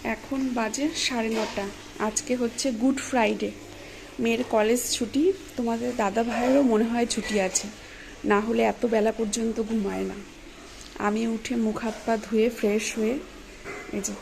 এখন বাজে 9:30। আজকে হচ্ছে গুড ফ্রাইডে। মেয়ের কলেজ ছুটি, তোমাদের দাদা ভাইয়েরও মনে হয় ছুটি আছে, না হলে এত বেলা পর্যন্ত ঘুমায় না। আমি উঠে মুখ হাত পা ধুয়ে ফ্রেশ হয়ে এই যে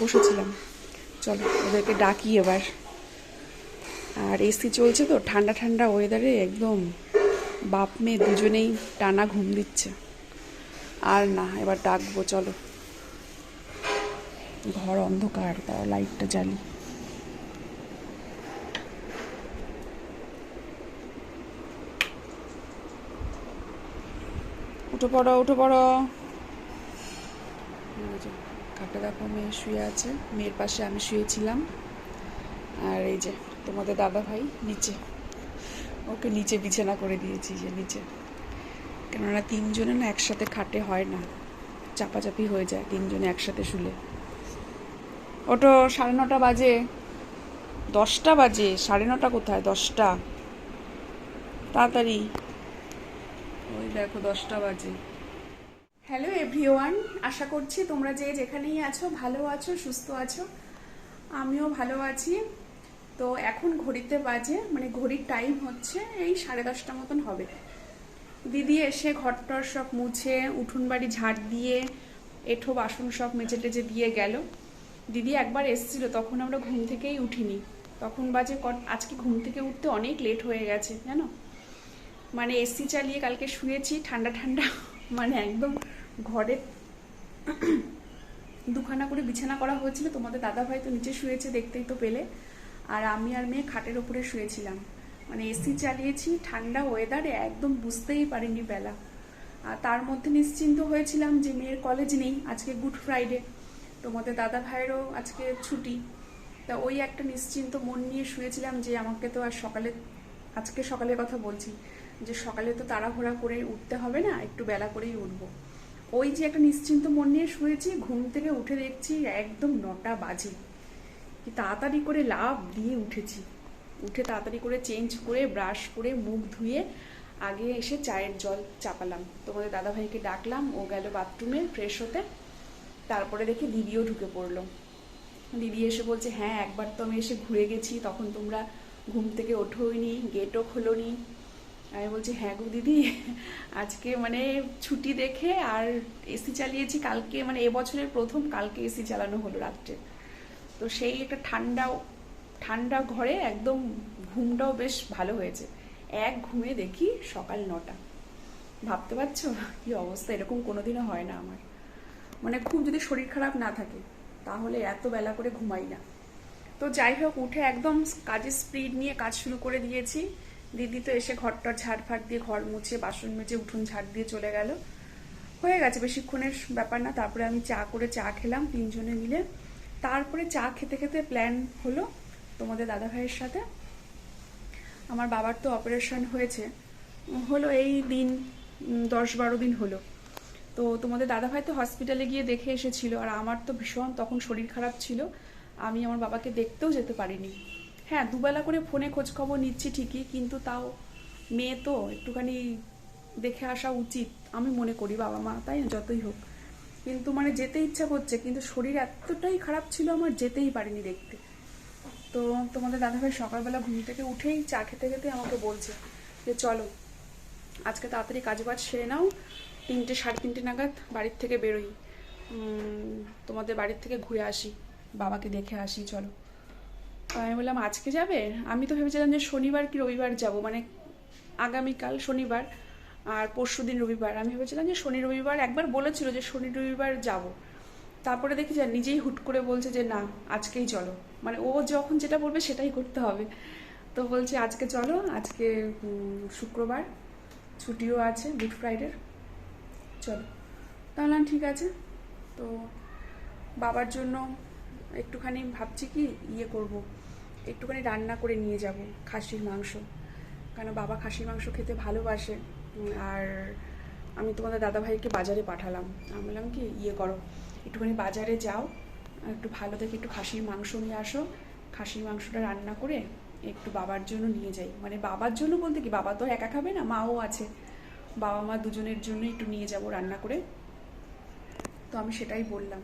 বসেছিলাম। চলো ওদেরকে ডাকি এবার। আর এসি চলছে তো, ঠান্ডা ঠান্ডা ওয়েদারে একদম বাপ মেয়ে দুজনেই টানা ঘুম দিচ্ছে। আর না, এবার ডাকবো। চলো, ঘর অন্ধকার, তাও লাইটটা জ্বালি। উঠে পড়ো, উঠে পড়ো। খাটে দেখো মেয়ে শুয়ে আছে, মেয়ের পাশে আমি শুয়েছিলাম। আর এই যে তোমাদের দাদা ভাই নিচে, ওকে নিচে বিছানা করে দিয়েছি, যে নিচে। কেননা তিনজনে না একসাথে খাটে হয় না, চাপাচাপি হয়ে যায় তিনজনে একসাথে শুলে। ওটো, 9:30 বাজে। 10টা বাজে, 9:30 কোথায়, 10টা। তাড়াতাড়ি। ওই দেখো 10টা বাজে। হ্যালো এভরিওয়ান, আশা করছি তোমরা যে যেখানেই আছো ভালো আছো, সুস্থ আছো। আমিও ভালো আছি। তো এখন ঘড়িতে বাজে, মানে ঘড়ির টাইম হচ্ছে এই 10:30 মতন হবে। দিদি এসে ঘরটর সব মুছে, উঠোন বাড়ি ঝাড় দিয়ে, এঁঠো বাসন সব মেজে টেজে দিয়ে গেল। দিদি একবার এসেছিল, তখন আমরা ঘুম থেকেই উঠিনি। তখন বাজে আজকে ঘুম থেকে উঠতে অনেক লেট হয়ে গেছে জানো। মানে এসি চালিয়ে কালকে শুয়েছি, ঠান্ডা ঠান্ডা, মানে একদম ঘরে দুখানা করে বিছানা করা হয়েছিল। তোমাদের দাদাভাই তো নিচে শুয়েছে, দেখতেই তো পেলে। আর আমি আর মেয়ে খাটের ওপরে শুয়েছিলাম। মানে এসি চালিয়েছি, ঠান্ডা ওয়েদারে একদম বুঝতেই পারিনি বেলা। আর তার মধ্যে নিশ্চিন্ত হয়েছিলাম যে মেয়ের কলেজ নেই, আজকে গুড ফ্রাইডে, তোমাদের দাদা ভাইয়েরও আজকে ছুটি। তা ওই একটা নিশ্চিন্ত মন নিয়ে শুয়েছিলাম যে আমাকে তো আর সকালে, আজকে সকালের কথা বলছি, যে সকালে তো তাড়াহুড়া করে উঠতে হবে না, একটু বেলা করেই উঠবো। ওই যে একটা নিশ্চিন্ত মন নিয়ে শুয়েছি, ঘুম থেকে উঠে দেখছি একদম 9টা বাজে। কি তাড়াতাড়ি করে লাফ দিয়ে উঠেছি। উঠে তাড়াতাড়ি করে চেঞ্জ করে ব্রাশ করে মুখ ধুয়ে আগে এসে চায়ের জল চাপালাম। তোমাদের দাদাভাইকে ডাকলাম, ও গেল বাথরুমে ফ্রেশ হতে। তারপরে দেখি দিদিও ঢুকে পড়লো। দিদি এসে বলছে, হ্যাঁ একবার তো আমি এসে ঘুরে গেছি, তখন তোমরা ঘুম থেকে ওঠোইনি, গেটও খোলোনি। আমি বলছি, হ্যাঁ গো দিদি, আজকে মানে ছুটি দেখে আর এসি চালিয়েছি কালকে, মানে এবছরের প্রথম কালকে এসি চালানো হলো রাত্রে। তো সেই একটা ঠান্ডা ঠান্ডা ঘরে একদম ঘুমটাও বেশ ভালো হয়েছে। এক ঘুমে দেখি সকাল 9টা। ভাবতে পারছো কি অবস্থা? এরকম কোনোদিনও হয় না আমার। মানে খুব যদি শরীর খারাপ না থাকে তাহলে এত বেলা করে ঘুমাই না। তো যাই হোক, উঠে একদম কাজের স্পিড নিয়ে কাজ শুরু করে দিয়েছি। দিদি তো এসে ঘরটার ঝাড় ফাড় দিয়ে, ঘর মুছে বাসন মেজে উঠোন ঝাড় দিয়ে চলে গেল। হয়ে গেছে, বেশিক্ষণের ব্যাপার না। তারপরে আমি চা খেলাম তিনজনে মিলে। তারপরে চা খেতে খেতে প্ল্যান হলো তোমাদের দাদা ভাইয়ের সাথে। আমার বাবার তো অপারেশন হয়েছে, হলো এই দিন 10-12 দিন হলো। তো তোমাদের দাদাভাই তো হসপিটালে গিয়ে দেখে এসেছিল, আর আমার তো ভীষণ তখন শরীর খারাপ ছিল, আমি আমার বাবাকে দেখতেও যেতে পারিনি। হ্যাঁ, দুবেলা করে ফোনে খোঁজ খবর নিচ্ছি ঠিকই, কিন্তু তাও মেয়ে তো একটুখানি দেখে আসা উচিত আমি মনে করি, বাবা মা তাই না, যতই হোক। কিন্তু মানে যেতে ইচ্ছা করছে, কিন্তু শরীর এতটাই খারাপ ছিল আমার, যেতেই পারিনি দেখতে। তো তোমাদের দাদাভাই সকালবেলা ঘুম থেকে উঠেই চা খেতে খেতে আমাকে বলছে যে চলো আজকে তাড়াতাড়ি কাজবাজ সেরে নাও, 3টে 3:30 নাগাদ বাড়ির থেকে বেরোই, তোমাদের বাড়ির থেকে ঘুরে আসি, বাবাকে দেখে আসি চলো। আমি বললাম আজকে যাবে? আমি তো ভেবেছিলাম যে শনিবার কি রবিবার যাব, মানে আগামীকাল শনিবার আর পরশুদিন রবিবার। আমি ভেবেছিলাম যে শনি রবিবার, একবার বলেছিল যে শনি রবিবার যাব। তারপরে দেখি যে নিজেই হুট করে বলছে যে না আজকেই চলো, মানে ও যখন যেটা বলবে সেটাই করতে হবে। তো বলছে আজকে চলো, আজকে শুক্রবার, ছুটিও আছে গুড ফ্রাইডের, চলো। তাহলে ঠিক আছে। তো বাবার জন্য একটুখানি ভাবছি কি করব, একটুখানি রান্না করে নিয়ে যাব খাসির মাংস, কারণ বাবা খাসির মাংস খেতে ভালোবাসে। আর আমি তোমাদের দাদাভাইকে বাজারে পাঠালাম, আমি বললাম কি করো, একটুখানি বাজারে যাও, একটু ভালো দেখে একটু খাসির মাংস নিয়ে আসো, খাসির মাংসটা রান্না করে একটু বাবার জন্য নিয়ে যাই। মানে বাবার জন্য বলতে কি, বাবা তো একা খাবে না, মাও আছে, বাবা মা দুজনের জন্য একটু নিয়ে যাব রান্না করে। তো আমি সেটাই বললাম।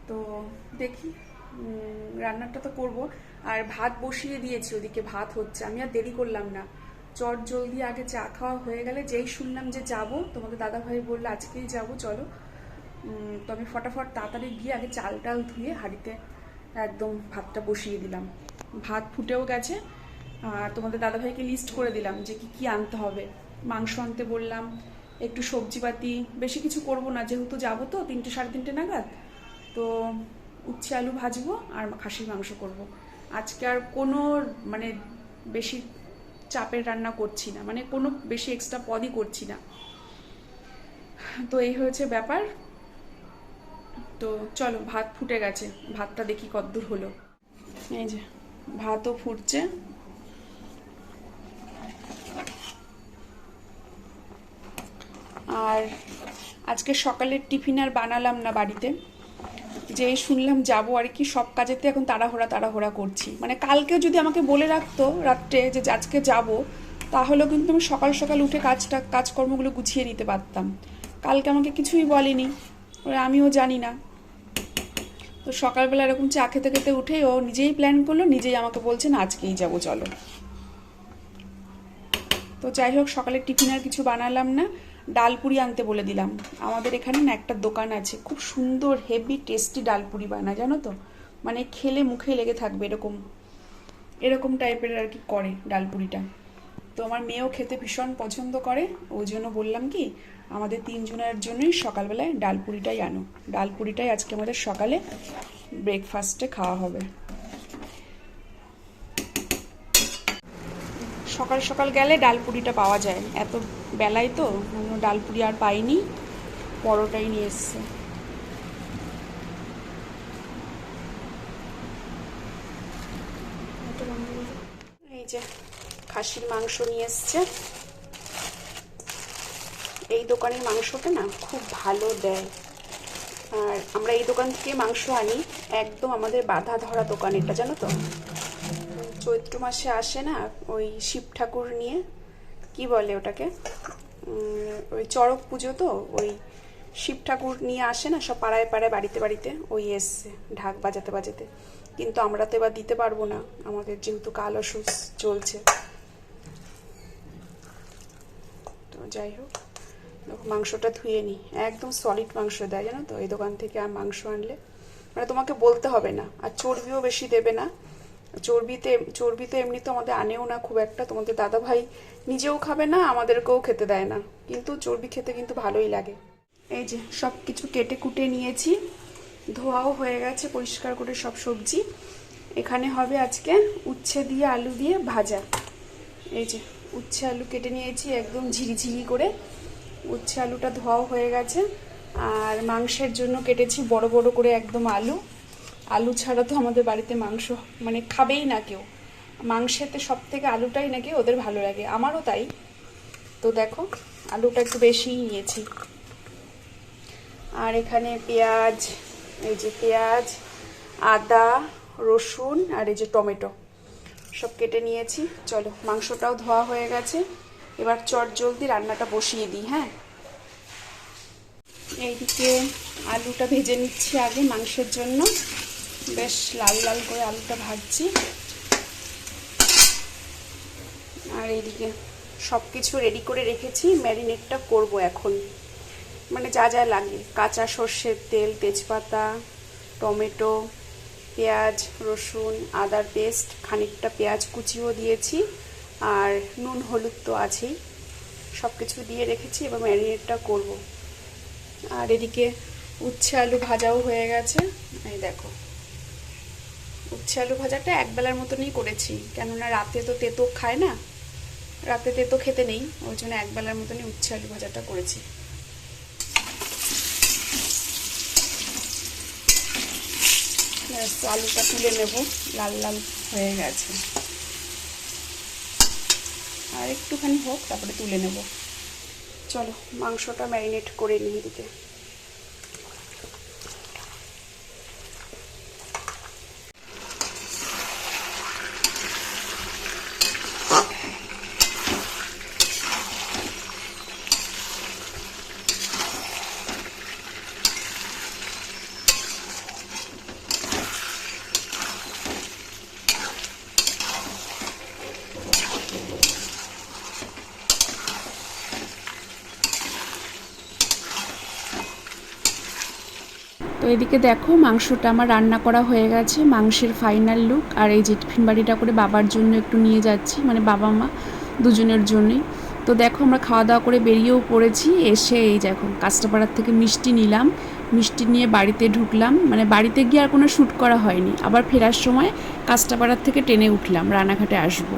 তো দেখি, রান্নাটা তো করব। আর ভাত বসিয়ে দিয়েছি, ওদিকে ভাত হচ্ছে। আমি আর দেরি করলাম না, চট জলদি আগে চা খাওয়া হয়ে গেলে, যেই শুনলাম যে যাব, তোমাদের দাদাভাই বললো আজকেই যাব চলো, তো আমি ফটাফট তাড়াতাড়ি গিয়ে আগে চাল টাল ধুয়ে হাঁড়িতে একদম ভাতটা বসিয়ে দিলাম। ভাত ফুটেও গেছে। আর তোমাদের দাদাভাইকে লিস্ট করে দিলাম যে কি কি আনতে হবে। মাংস আনতে বললাম, একটু সবজিপাতি, বেশি কিছু করব না যেহেতু যাবো তো 3টে সাড়ে 3টে নাগাদ। তো উচ্ছে আলু ভাজবো আর খাসির মাংস করব। আজকে আর কোনো মানে বেশি চাপের রান্না করছি না, মানে কোনো বেশি এক্সট্রা পদই করছি না। তো এই হয়েছে ব্যাপার। তো চলো, ভাত ফুটে গেছে, ভাতটা দেখি কতদূর হলো। এই যে ভাতও ফুটছে। আর আজকে সকালের টিফিন আর বানালাম না বাড়িতে, যে শুনলাম যাব আর কি, সব কাজেতে এখন তাড়াহুড়া করছি। মানে কালকেও যদি আমাকে বলে রাখতো রাত্রে যে আজকে যাব, তাহলেও কিন্তু আমি সকাল সকাল উঠে কাজকর্মগুলো গুছিয়ে নিতে পারতাম। কালকে আমাকে কিছুই বলেনি, আমিও জানি না। তো সকালবেলা এরকম চা খেতে খেতে উঠেই ও নিজেই প্ল্যান করলো, নিজেই আমাকে বলছে না আজকেই যাবো চলো। তো যাই হোক, সকালের টিফিন আর কিছু বানালাম না, ডালপুরি আনতে বলে দিলাম। আমাদের এখানে না একটা দোকান আছে, খুব সুন্দর হেভি টেস্টি ডালপুরি বানায়, জানো তো, মানে খেলে মুখে লেগে থাকবে এরকম এরকম টাইপের আর কি করে ডালপুরিটা। তো আমার মেয়েও খেতে ভীষণ পছন্দ করে, ওই জন্য বললাম কি আমাদের 3 জনের জন্যই সকালবেলায় ডালপুরিটাই আনো। ডালপুরিটাই আজকে আমাদের সকালে ব্রেকফাস্টে খাওয়া হবে। সকাল সকাল গেলে ডালপুরিটা পাওয়া যায়, এত বেলায় তো ডালপুরি আর পাইনি, পরোটাই নিয়ে এসছে। এই যে খাসির মাংস নিয়ে এসছে। এই দোকানের মাংসটা না খুব ভালো দেয়, আর আমরা এই দোকান থেকে মাংস আনি, একদম আমাদের বাধা ধরা দোকান এটা, জানো তো। চৈত্র মাসে আসে না ওই শিব ঠাকুর নিয়ে, কি বলে ওটাকে, ওই চড়ক পুজো, তো ওই শিব ঠাকুর নিয়ে আসে না সব পাড়ায় পাড়ায় বাড়িতে বাড়িতে, ওই এসছে ঢাক বাজাতে বাজাতে। কিন্তু আমরা তো এবার দিতে পারবো না, আমাদের যেহেতু কাল অসুখ চলছে। তো যাই হোক, মাংসটা ধুয়ে নিই, একদম সলিড মাংস দেয় জানো তো এই দোকান থেকে। আর মাংস আনলে মানে তোমাকে বলতে হবে না, আর চর্বিও বেশি দেবে না। চর্বি তো এমনি তো আমাদের আনেও না খুব একটা, তোমাদের দাদা ভাই নিজেও খাবে না, আমাদেরকেও খেতে দেয় না, কিন্তু চর্বি খেতে কিন্তু ভালোই লাগে। এই যে সব কিছু কেটে কুটে নিয়েছি, ধোয়াও হয়ে গেছে পরিষ্কার করে সব সবজি। এখানে হবে আজকে উচ্ছে দিয়ে আলু দিয়ে ভাজা। এই যে উচ্ছে আলু কেটে নিয়েছি একদম ঝিরিঝিরি করে, উচ্ছে আলুটা ধোয়াও হয়ে গেছে। আর মাংসের জন্য কেটেছি বড় বড় করে একদম আলু। আলু ছাড়া তো আমাদের বাড়িতে মাংস মানে খাবেই না কেউ, মাংসেতে সব থেকে আলুটাই নাকি ওদের ভালো লাগে, আমারও তাই। তো দেখো আলুটা একটু বেশিই নিয়েছি। আর এখানে পেঁয়াজ, এই যে পেঁয়াজ, আদা, রসুন আর এই যে টমেটো সব কেটে নিয়েছি। চলো, মাংসটাও ধোয়া হয়ে গেছে, এবার চট জলদি রান্নাটা বসিয়ে দিই। হ্যাঁ, এইদিকে আলুটা ভেজে নিচ্ছি আগে মাংসের জন্য, বেশ লাল লাল করে আলুটা ভাজছি। আর এইদিকে সব কিছু রেডি করে রেখেছি, ম্যারিনেটটা করব এখন। মানে যা যা লাগে, কাঁচা সর্ষের তেল, তেজপাতা, টমেটো, পেঁয়াজ, রসুন, আদার পেস্ট, খানিকটা পেঁয়াজ কুচিও দিয়েছি, আর নুন হলুদ তো আছেই, সব কিছু দিয়ে রেখেছি। এবার ম্যারিনেটটা করব। আর এদিকে উচ্ছে আলু ভাজাও হয়ে গেছে। এই দেখো, উচ্ছে আলু ভাজাটা একবেলার মতনই করেছি, কেননা রাতে তো তেতো খায় না, রাতে তেতো খেতে নেই, ওই জন্য একবেলার মতনই উচ্ছে আলু ভাজাটা করেছি। আলুটা তুলে নেব, লাল লাল হয়ে গেছে, আর একটুখানি হোক তারপরে তুলে নেব। চলো মাংসটা ম্যারিনেট করে নিয়ে দিতে। তো এদিকে দেখো মাংসটা আমার রান্না করা হয়ে গেছে, মাংসের ফাইনাল লুক। আর এই যে টিফিন বাড়িটা করে বাবার জন্য একটু নিয়ে যাচ্ছি, মানে বাবা মা দুজনের জন্যই। তো দেখো আমরা খাওয়া দাওয়া করে বেরিয়েও পড়েছি। এসে এই দেখো কাস্টাপাড়ার থেকে মিষ্টি নিলাম, মিষ্টি নিয়ে বাড়িতে ঢুকলাম। মানে বাড়িতে গিয়ে আর কোনো শ্যুট করা হয়নি, আবার ফেরার সময় কাস্টাপাড়ার থেকে ট্রেনে উঠলাম, রানাঘাটে আসবো।